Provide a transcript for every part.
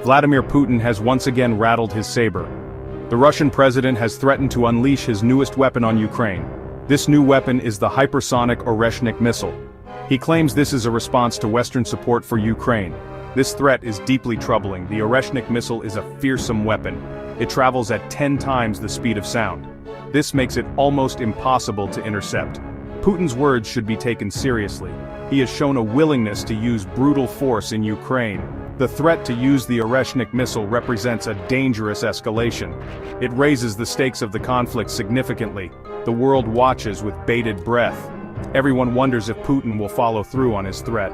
Vladimir Putin has once again rattled his saber. The Russian president has threatened to unleash his newest weapon on Ukraine. This new weapon is the hypersonic Oreshnik missile. He claims this is a response to Western support for Ukraine. This threat is deeply troubling. The Oreshnik missile is a fearsome weapon. It travels at 10 times the speed of sound. This makes it almost impossible to intercept. Putin's words should be taken seriously. He has shown a willingness to use brutal force in Ukraine. The threat to use the Oreshnik missile represents a dangerous escalation. It raises the stakes of the conflict significantly. The world watches with bated breath. Everyone wonders if Putin will follow through on his threat.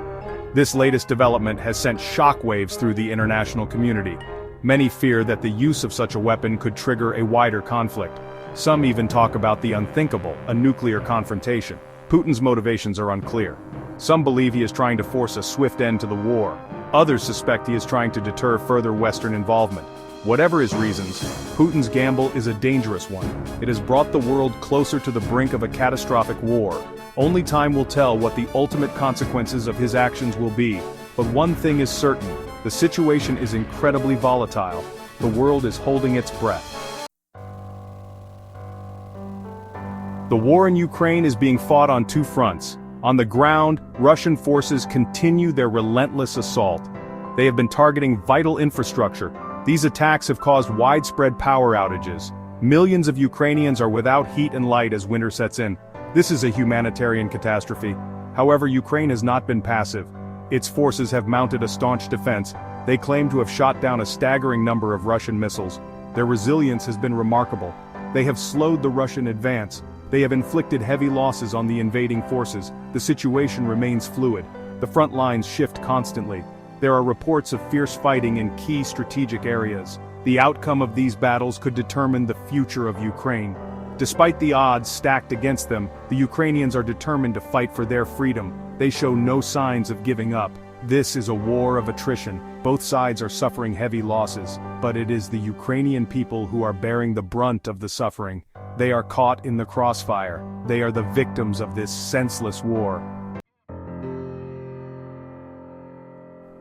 This latest development has sent shockwaves through the international community. Many fear that the use of such a weapon could trigger a wider conflict. Some even talk about the unthinkable, a nuclear confrontation. Putin's motivations are unclear. Some believe he is trying to force a swift end to the war. Others suspect he is trying to deter further Western involvement. Whatever his reasons, Putin's gamble is a dangerous one. It has brought the world closer to the brink of a catastrophic war. Only time will tell what the ultimate consequences of his actions will be. But one thing is certain, the situation is incredibly volatile. The world is holding its breath. The war in Ukraine is being fought on two fronts. On the ground, Russian forces continue their relentless assault. They have been targeting vital infrastructure. These attacks have caused widespread power outages. Millions of Ukrainians are without heat and light as winter sets in. This is a humanitarian catastrophe. However, Ukraine has not been passive. Its forces have mounted a staunch defense. They claim to have shot down a staggering number of Russian missiles. Their resilience has been remarkable. They have slowed the Russian advance. They have inflicted heavy losses on the invading forces. The situation remains fluid. The front lines shift constantly. There are reports of fierce fighting in key strategic areas. The outcome of these battles could determine the future of Ukraine. Despite the odds stacked against them, the Ukrainians are determined to fight for their freedom. They show no signs of giving up. This is a war of attrition. Both sides are suffering heavy losses, but it is the Ukrainian people who are bearing the brunt of the suffering. They are caught in the crossfire. They are the victims of this senseless war.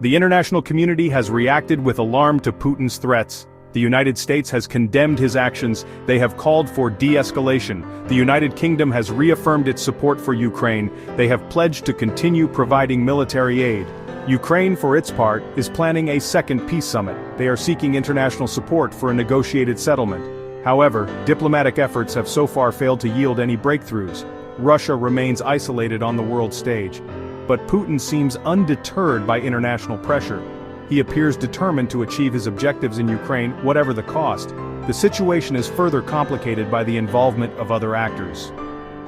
The international community has reacted with alarm to Putin's threats. The United States has condemned his actions. They have called for de-escalation. The United Kingdom has reaffirmed its support for Ukraine. They have pledged to continue providing military aid. Ukraine, for its part, is planning a second peace summit. They are seeking international support for a negotiated settlement. However, diplomatic efforts have so far failed to yield any breakthroughs. Russia remains isolated on the world stage. But Putin seems undeterred by international pressure. He appears determined to achieve his objectives in Ukraine, whatever the cost. The situation is further complicated by the involvement of other actors.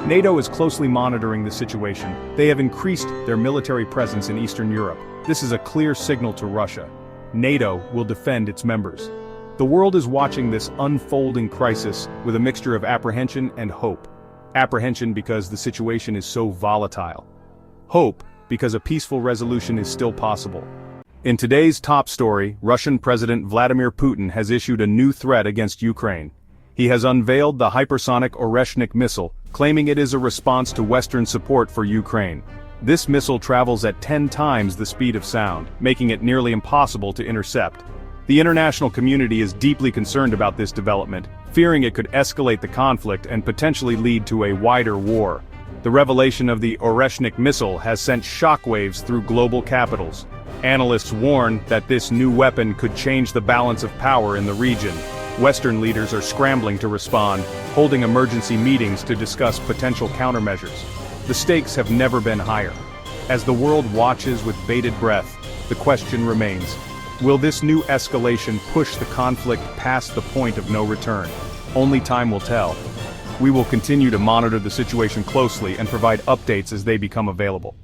NATO is closely monitoring the situation. They have increased their military presence in Eastern Europe. This is a clear signal to Russia. NATO will defend its members. The world is watching this unfolding crisis with a mixture of apprehension and hope. Apprehension because the situation is so volatile. Hope because a peaceful resolution is still possible. In today's top story, Russian President Vladimir Putin has issued a new threat against Ukraine. He has unveiled the hypersonic Oreshnik missile, claiming it is a response to Western support for Ukraine. This missile travels at 10 times the speed of sound, making it nearly impossible to intercept. The international community is deeply concerned about this development, fearing it could escalate the conflict and potentially lead to a wider war. The revelation of the Oreshnik missile has sent shockwaves through global capitals. Analysts warn that this new weapon could change the balance of power in the region. Western leaders are scrambling to respond, holding emergency meetings to discuss potential countermeasures. The stakes have never been higher. As the world watches with bated breath, the question remains, will this new escalation push the conflict past the point of no return? Only time will tell. We will continue to monitor the situation closely and provide updates as they become available.